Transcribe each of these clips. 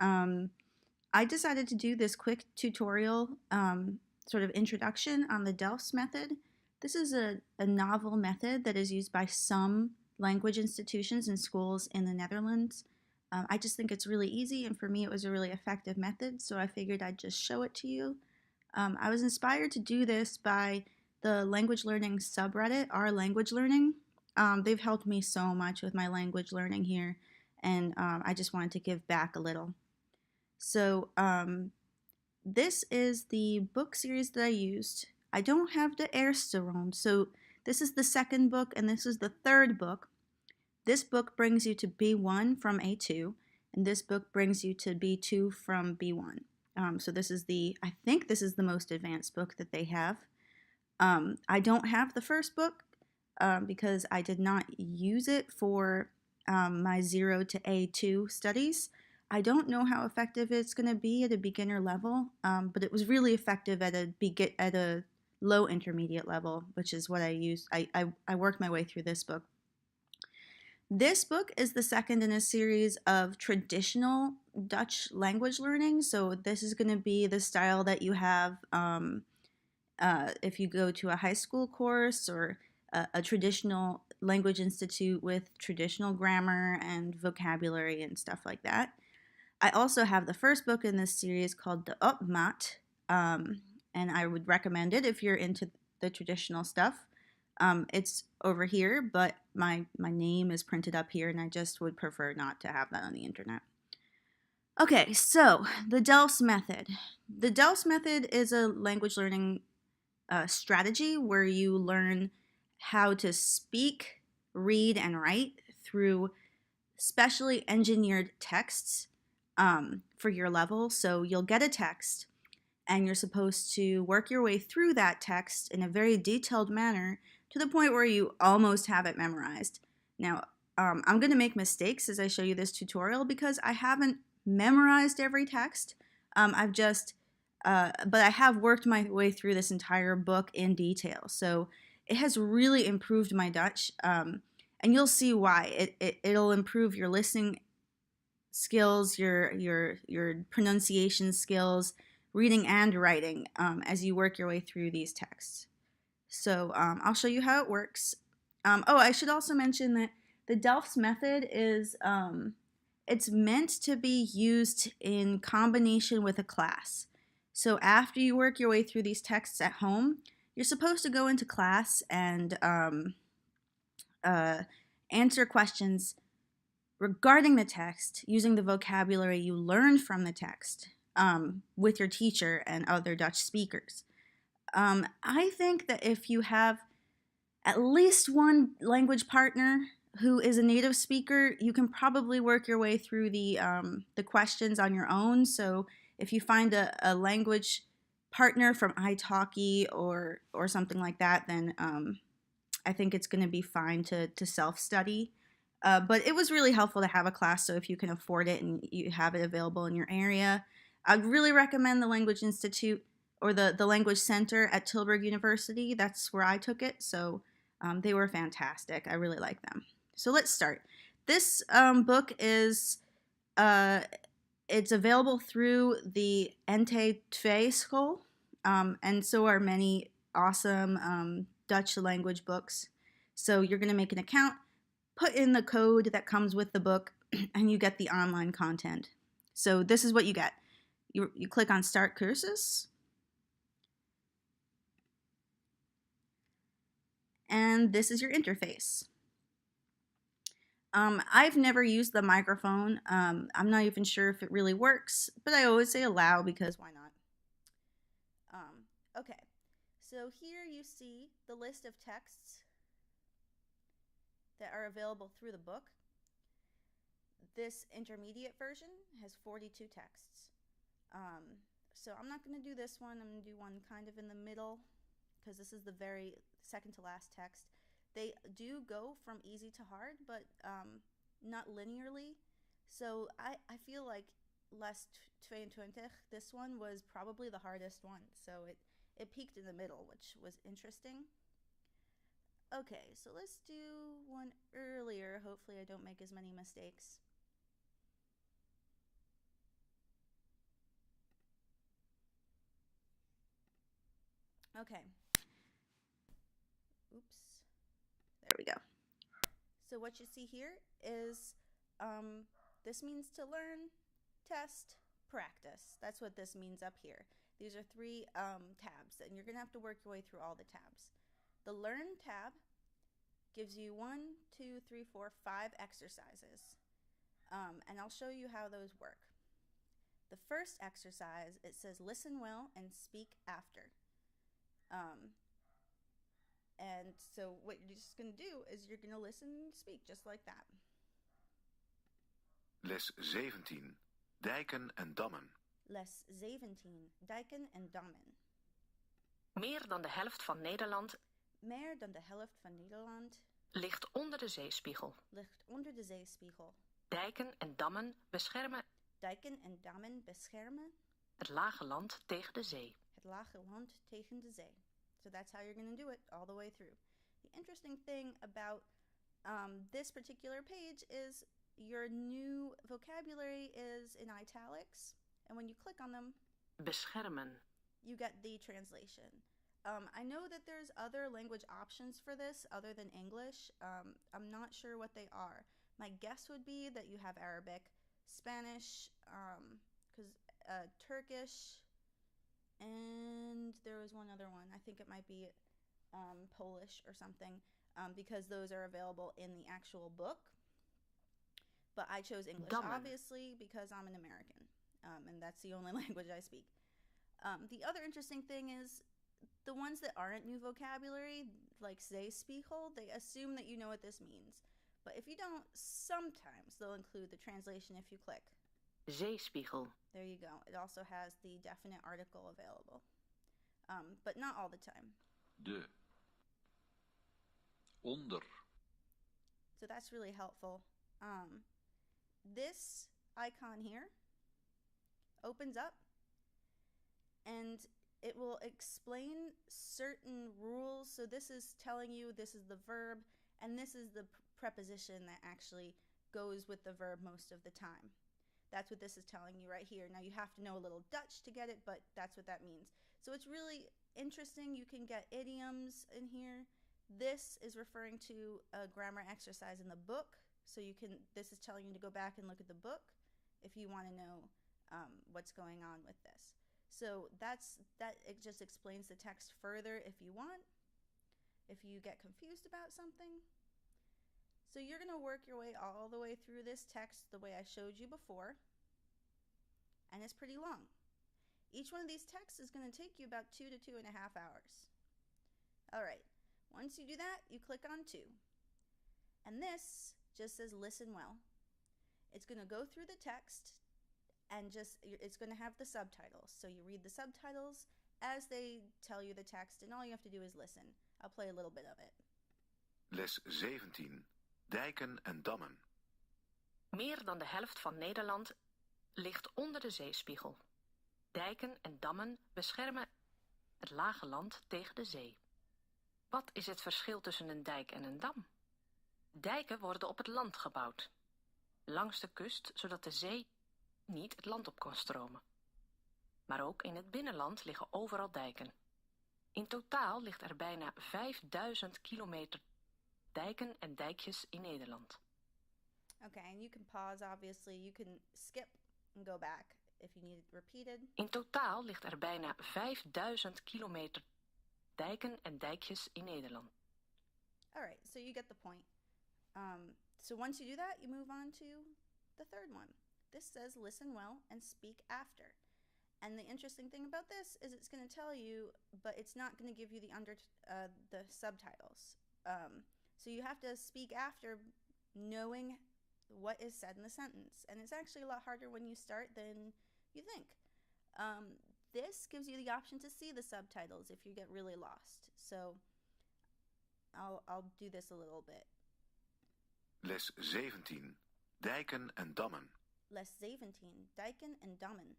Um, I decided to do this quick tutorial sort of introduction on the Delftse method. This is a novel method that is used by some language institutions and schools in the Netherlands. I just think it's really easy, and for me it was a really effective method, so I figured I'd just show it to you. I was inspired to do this by the language learning subreddit, Our Language Learning. They've helped me so much with my language learning here, and I just wanted to give back a little. So this is the book series that I used. I don't have the eerste ronde, so this is the second book and this is the third book. This book brings you to B1 from A2, and this book brings you to B2 from B1. So this is I think this is the most advanced book that they have. I don't have the first book because I did not use it for my 0 to A2 studies. I don't know how effective it's going to be at a beginner level, but it was really effective at a low intermediate level, which is what I used. I worked my way through this book. This book is the second in a series of traditional Dutch language learning. So this is going to be the style that you have if you go to a high school course or a traditional language institute with traditional grammar and vocabulary and stuff like that. I also have the first book in this series called the Opmaat, and I would recommend it if you're into the traditional stuff. It's over here, but my name is printed up here, and I just would prefer not to have that on the internet. Okay, so the Delftse method. The Delftse method is a language learning strategy where you learn how to speak, read, and write through specially engineered texts for your level. So you'll get a text and you're supposed to work your way through that text in a very detailed manner to the point where you almost have it memorized. Now, I'm going to make mistakes as I show you this tutorial because I haven't memorized every text. But I have worked my way through this entire book in detail. So it has really improved my Dutch, and you'll see why. It'll improve your listening skills, your pronunciation skills, reading and writing as you work your way through these texts. So I'll show you how it works. Oh, I should also mention that the Delftse method is it's meant to be used in combination with a class. So after you work your way through these texts at home, you're supposed to go into class and answer questions regarding the text using the vocabulary you learned from the text with your teacher and other Dutch speakers. I think that if you have at least one language partner who is a native speaker, you can probably work your way through the questions on your own. So if you find a language partner from italki or something like that, then I think it's going to be fine to self-study. But it was really helpful to have a class, so if you can afford it and you have it available in your area, I'd really recommend the Language Institute or the Language Center at Tilburg University. That's where I took it, so they were fantastic. I really like them. So let's start. This book is it's available through the NT 2 School, and so are many awesome Dutch language books. So you're going to make an account, put in the code that comes with the book, and you get the online content. So this is what you get. You click on Start Cursus, and this is your interface. I've never used the microphone. I'm not even sure if it really works, but I always say allow because why not? Okay, so here you see the list of texts that are available through the book. This intermediate version has 42 texts. So I'm not going to do this one. I'm going to do one kind of in the middle because this is the very second to last text. They do go from easy to hard, but not linearly. So I feel like Les 22, this one was probably the hardest one. So it peaked in the middle, which was interesting. Okay, so let's do one earlier. Hopefully I don't make as many mistakes. Okay. Oops. There we go. So what you see here is this means to learn, test, practice. That's what this means up here. These are 3 tabs, and you're going to have to work your way through all the tabs. The Learn tab gives you 1, 2, 3, 4, 5 exercises, and I'll show you how those work. The first exercise, it says listen well and speak after. And so what you're just going to do is you're going to listen and speak just like that. Les 17. Dijken en dammen. Les 17. Dijken en dammen. Meer dan de helft van Nederland Meer dan de helft van Nederland ligt onder de zeespiegel. ligt onder de zeespiegel. Dijken en dammen beschermen Dijken en dammen beschermen het lage land tegen de zee. het lage land tegen de zee. So that's how you're going to do it all the way through. The interesting thing about this particular page is your new vocabulary is in italics, and when you click on them, Beschermen. you get the translation. I know that there's other language options for this other than English. I'm not sure what they are. My guess would be that you have Arabic, Spanish, Turkish, and there was one other one. I think it might be Polish or something, because those are available in the actual book. But I chose English, Dammen. obviously, because I'm an American, and that's the only language I speak. The other interesting thing is the ones that aren't new vocabulary, like zeespiegel, they assume that you know what this means. But if you don't, sometimes they'll include the translation if you click. Zeespiegel. There you go. It also has the definite article available. But not all the time. De. Onder. So that's really helpful. This icon here opens up and it will explain certain rules. So this is telling you this is the verb and this is the preposition that actually goes with the verb most of the time. That's what this is telling you right here. Now you have to know a little Dutch to get it, but that's what that means. So it's really interesting. You can get idioms in here. This is referring to a grammar exercise in the book. So this is telling you to go back and look at the book if you want to know what's going on with this. So it just explains the text further if you want, if you get confused about something. So you're going to work your way all the way through this text the way I showed you before, and it's pretty long. Each one of these texts is going to take you about 2 to 2.5 hours. All right, once you do that, you click on 2. And this just says listen well. It's going to go through the text and it's going to have the subtitles. So you read the subtitles as they tell you the text, and all you have to do is listen. I'll play a little bit of it. Les 17. Dijken en dammen. Meer dan de helft van Nederland ligt onder de zeespiegel. Dijken en dammen beschermen het lage land tegen de zee. Wat is het verschil tussen een dijk en een dam? Dijken worden op het land gebouwd, langs de kust, zodat de zee niet het land op kan stromen. Maar ook in het binnenland liggen overal dijken. In totaal ligt er bijna 5000 kilometer dijken en dijkjes in Nederland. Okay, and you can pause, obviously. You can skip and go back if you need it repeated. In totaal ligt er bijna 5000 kilometer dijken en dijkjes in Nederland. All right, so you get the point. So once you do that, you move on to the third one. This says listen well and speak after. And the interesting thing about this is it's going to tell you, but it's not going to give you the subtitles. So you have to speak after knowing what is said in the sentence. And it's actually a lot harder when you start than you think. This gives you the option to see the subtitles if you get really lost. So I'll do this a little bit. Les 17. Dijken en dammen. Les 17. Dijken en dammen.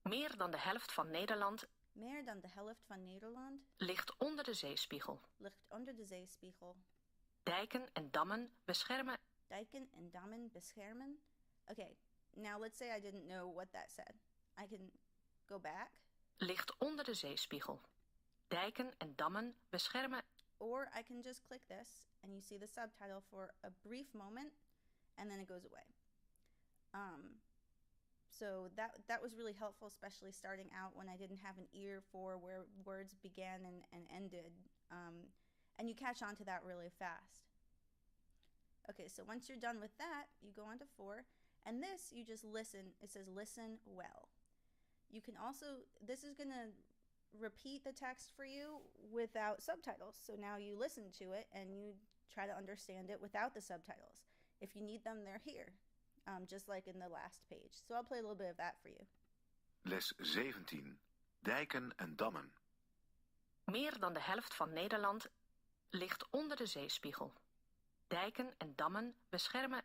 Meer dan de helft van Nederland Meer dan de helft van Nederland ligt onder de zeespiegel. ligt onder de zeespiegel. Dijken en dammen beschermen. Dijken en dammen beschermen. Okay, now let's say I didn't know what that said. I can go back. Ligt onder de zeespiegel. Dijken en dammen beschermen. Or I can just click this and you see the subtitle for a brief moment and then it goes away. So that was really helpful, especially starting out when I didn't have an ear for where words began and ended. And you catch on to that really fast. Okay, so once you're done with that, you go on to 4. And this, you just listen. It says listen well. You can also, this is going to repeat the text for you without subtitles. So now you listen to it and you try to understand it without the subtitles. If you need them, they're here, just like in the last page. So I'll play a little bit of that for you. Les 17. Dijken en dammen. Meer dan de helft van Nederland ligt onder de zeespiegel. Dijken en dammen beschermen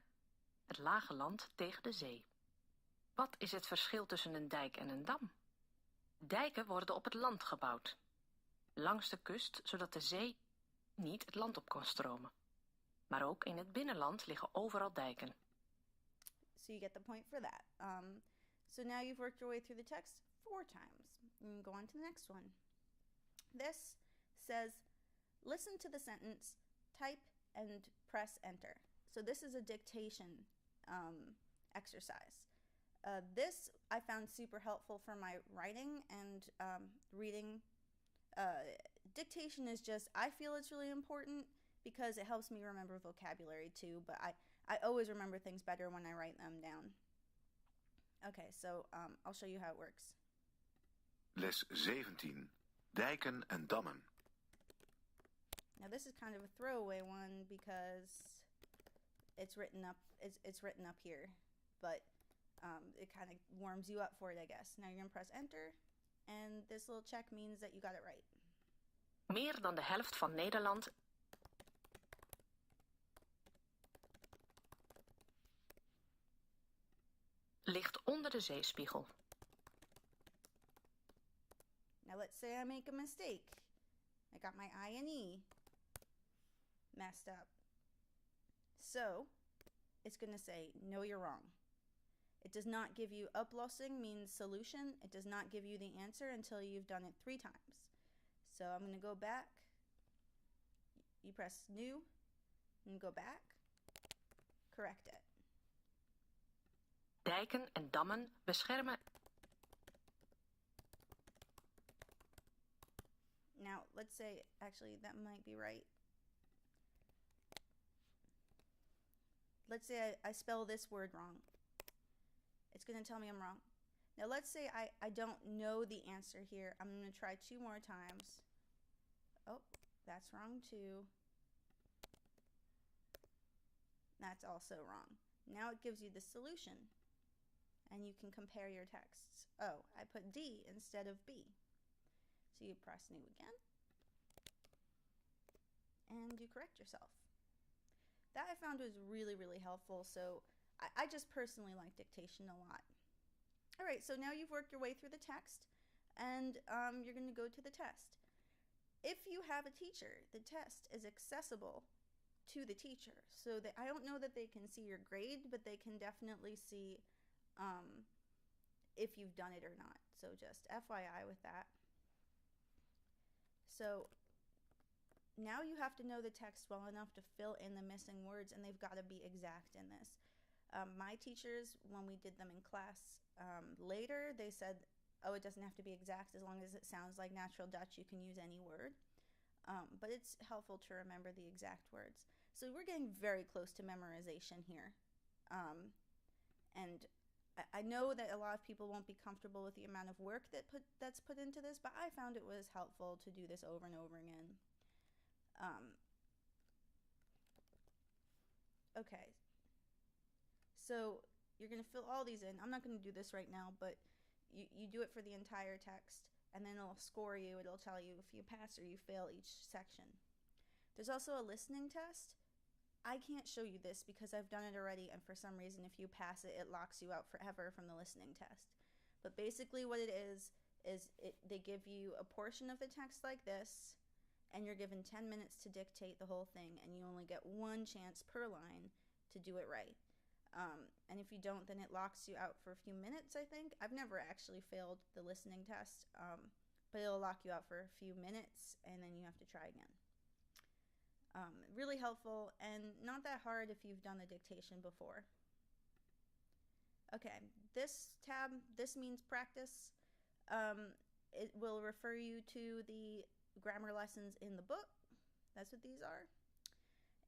het lage land tegen de zee. Wat is het verschil tussen een dijk en een dam? Dijken worden op het land gebouwd, langs de kust, zodat de zee niet het land op kan stromen. Maar ook in het binnenland liggen overal dijken. So you get the point for that. So now you've worked your way through the text 4 times. You can go on to the next one. This says, listen to the sentence, type and press enter. So this is a dictation exercise. This I found super helpful for my writing and reading. Dictation is just, I feel it's really important because it helps me remember vocabulary too, but I always remember things better when I write them down. Okay, so I'll show you how it works. Les 17. Dijken en dammen. Now this is kind of a throwaway one because it's written up here, but it kind of warms you up for it, I guess. Now you're going to press enter, and this little check means that you got it right. Meer dan de helft van Nederland ligt onder de zeespiegel. Now let's say I make a mistake. I got my I and E messed up. So it's going to say, no, you're wrong. It does not give you, oplossing means solution. It does not give you the answer until you've done it 3 times. So I'm going to go back. You press new and go back. Correct it. Dijken en dammen beschermen. Now, let's say, actually, that might be right. Let's say I spell this word wrong. It's going to tell me I'm wrong. Now, let's say I don't know the answer here. I'm going to try 2 more times. Oh, that's wrong too. That's also wrong. Now it gives you the solution. And you can compare your texts. Oh, I put D instead of B. So you press new again. And you correct yourself. That I found was really, really helpful. So I just personally like dictation a lot. All right, so now you've worked your way through the text. And you're going to go to the test. If you have a teacher, the test is accessible to the teacher. So that I don't know that they can see your grade, but they can definitely see if you've done it or not. So just FYI with that. So now you have to know the text well enough to fill in the missing words, and they've got to be exact in this. My teachers, when we did them in class later, they said, oh, it doesn't have to be exact. As long as it sounds like natural Dutch, you can use any word. But it's helpful to remember the exact words. So we're getting very close to memorization here. And I know that a lot of people won't be comfortable with the amount of work that's put into this, but I found it was helpful to do this over and over again. Okay. So you're going to fill all these in. I'm not going to do this right now, but you do it for the entire text, and then it'll score you. It'll tell you if you pass or you fail each section. There's also a listening test. I can't show you this because I've done it already, and for some reason, if you pass it, it locks you out forever from the listening test. But basically what it is they give you a portion of the text like this, and you're given 10 minutes to dictate the whole thing, and you only get 1 chance per line to do it right. And if you don't, then it locks you out for a few minutes, I think. I've never actually failed the listening test, but it'll lock you out for a few minutes and then you have to try again. Really helpful and not that hard if you've done the dictation before. Okay, this tab, this means practice. It will refer you to the grammar lessons in the book. That's what these are.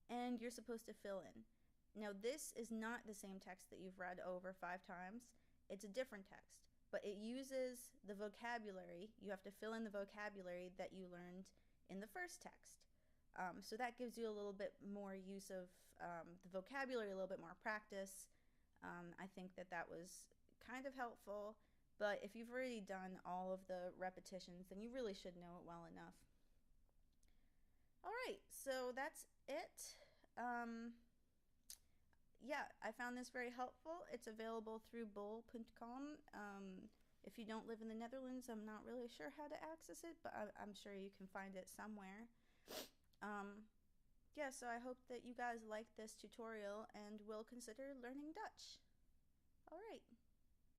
And you're supposed to fill in. Now, this is not the same text that you've read over 5 times. It's a different text, but it uses the vocabulary. You have to fill in the vocabulary that you learned in the first text. So that gives you a little bit more use of the vocabulary, a little bit more practice. I think that was kind of helpful, but if you've already done all of the repetitions, then you really should know it well enough. All right, so that's it. Yeah, I found this very helpful. It's available through bol.com. If you don't live in the Netherlands, I'm not really sure how to access it, but I'm sure you can find it somewhere. Yeah, so I hope that you guys like this tutorial and will consider learning Dutch. All right.